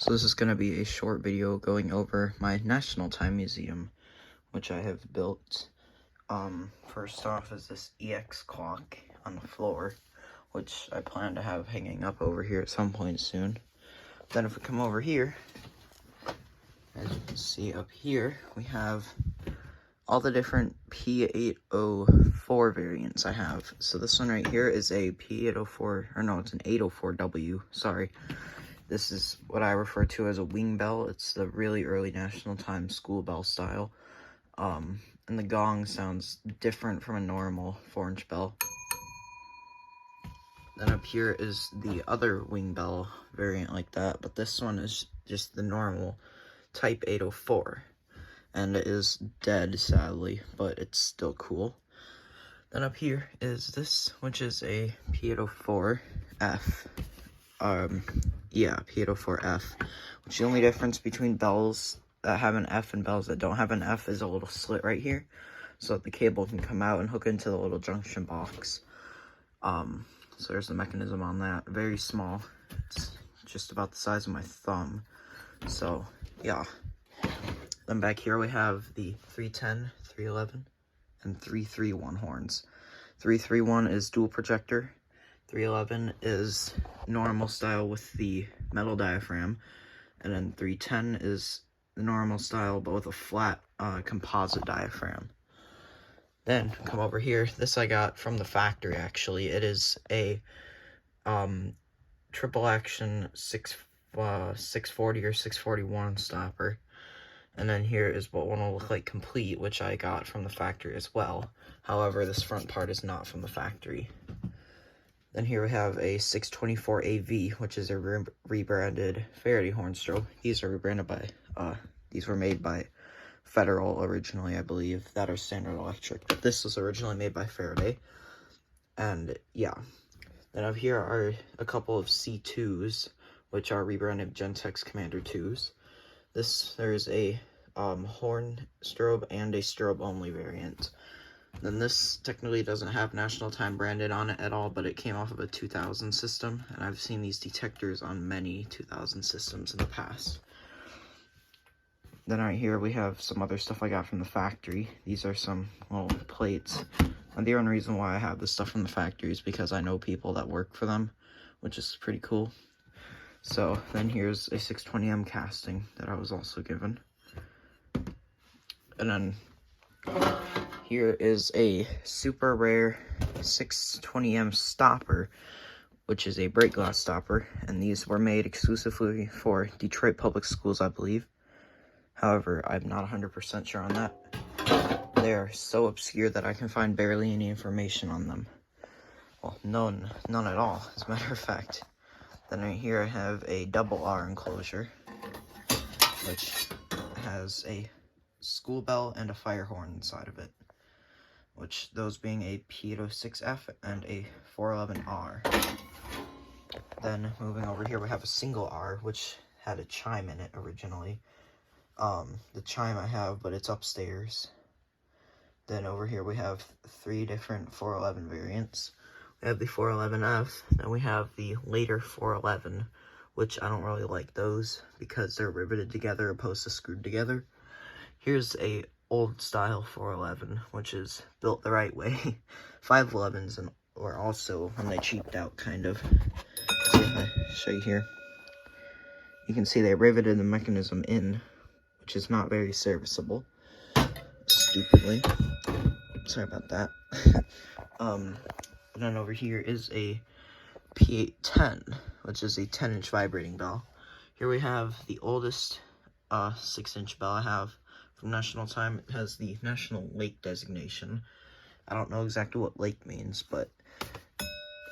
So this is going to be a short video going over my National Time Museum, which I have built. First off is this EX clock on the floor, which I plan to have hanging up over here at some point soon. Then if we come over here, as you can see up here, we have all the different P804 variants I have. So this one right here is a P804, or no, it's an 804W, sorry. This is what I refer to as a wing bell. It's the really early National Time school bell style. And the gong sounds different from a normal 4-inch bell. Then up here is the other wing bell variant like that, but this one is just the normal type 804. And it is dead, sadly, but it's still cool. Then up here is this, which is a P804F. P804F, which the only difference between bells that have an F and bells that don't have an F is a little slit right here, so that the cable can come out and hook into the little junction box. So there's the mechanism on that. Very small. It's just about the size of my thumb. So, yeah. Then back here we have the 310, 311, and 331 horns. 331 is dual projector. 311 is normal style with the metal diaphragm, and then 310 is the normal style but with a flat composite diaphragm. Then come over here. This I got from the factory actually. It is a triple action 640 or 641 stopper. And then here is what one will look like complete, which I got from the factory as well. However, this front part is not from the factory. Then here we have a 624 AV, which is a rebranded Faraday horn strobe. These are rebranded by, these were made by Federal originally, I believe. That are Standard Electric. But this was originally made by Faraday. And yeah. Then up here are a couple of C2s, which are rebranded Gentex Commander 2s. There's a horn strobe and a strobe only variant. Then this technically doesn't have National Time branded on it at all, but it came off of a 2000 system, and I've seen these detectors on many 2000 systems in the past. Then right here we have some other stuff I got from the factory. These are some little plates, and the only reason why I have this stuff from the factory is because I know people that work for them, which is pretty cool. So then here's a 620M casting that I was also given. And then here is a super rare 620M stopper, which is a break glass stopper. And these were made exclusively for Detroit Public Schools, I believe. However, I'm not 100% sure on that. They are so obscure that I can find barely any information on them. Well, none at all, as a matter of fact. Then right here I have a double R enclosure, which has a school bell and a fire horn inside of it, which those being a P806F and a 411R. Then moving over here we have a single R, which had a chime in it originally. The chime I have, but it's upstairs. Then over here we have 3 different 411 variants. We have the 411F, and we have the later 411, which I don't really like those because they're riveted together opposed to screwed together. Here's a old style 411, which is built the right way. 511s were also when they cheaped out, kind of. See if I show you here. You can see they riveted the mechanism in, which is not very serviceable. Stupidly. Sorry about that. And then over here is a P810, which is a 10-inch vibrating bell. Here we have the oldest 6-inch bell I have from National Time. It has the National Lake designation. I don't know exactly what lake means, but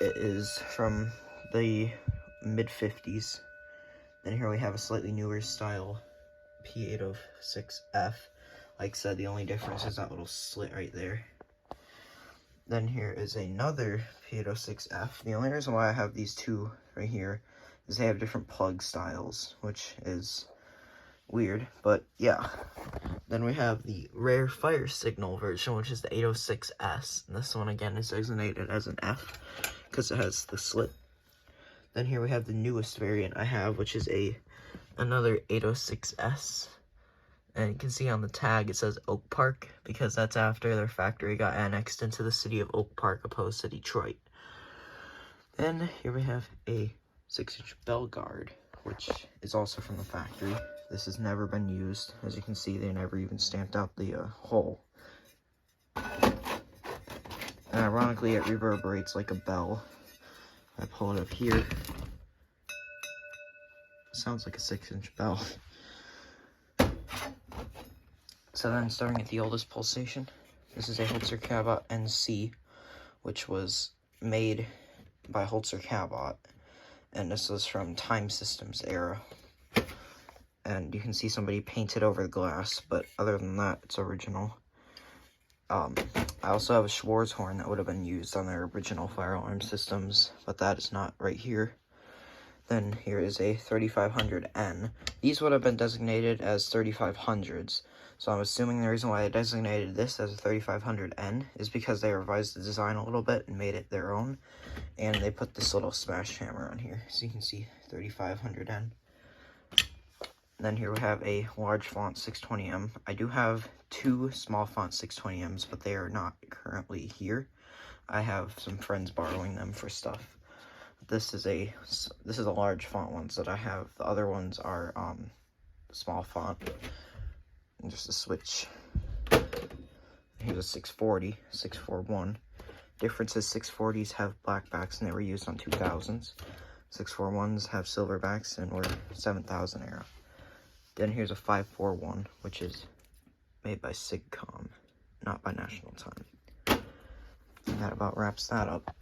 it is from the mid-50s. Then here we have a slightly newer style P806F. Like I said, the only difference is that little slit right there. Then here is another P806F. The only reason why I have these two right here is they have different plug styles, which is weird, but yeah. Then we have the rare fire signal version, which is the 806S. And this one again is designated as an F because it has the slit. Then here we have the newest variant I have, which is a Another 806S. And you can see on the tag it says Oak Park, because that's after their factory got annexed into the city of Oak Park opposed to Detroit. Then here we have a 6-inch bell guard, which is also from the factory. This has never been used. As you can see, they never even stamped out the hole. And ironically, it reverberates like a bell. I pull it up here. It sounds like a 6-inch bell. So then, starting at the oldest pulsation, this is a Holzer Cabot NC, which was made by Holzer Cabot, and this was from Time Systems era. And you can see somebody painted over the glass, but other than that, it's original. I also have a Schwarz horn that would have been used on their original fire alarm systems, but that is not right here. Then here is a 3500N. These would have been designated as 3500s, so I'm assuming the reason why I designated this as a 3500N is because they revised the design a little bit and made it their own, and they put this little smash hammer on here, so you can see 3500N. Then here we have a large font 620M. I do have 2 small font 620Ms, but they are not currently here. I have some friends borrowing them for stuff. This is a large font ones that I have. The other ones are small font. And just a switch. Here's a 640, 641. Difference is 640s have black backs and they were used on 2000s. 641s have silver backs and were 7000 era. Then here's a 541, which is made by SIGCOM, not by National Time. And that about wraps that up.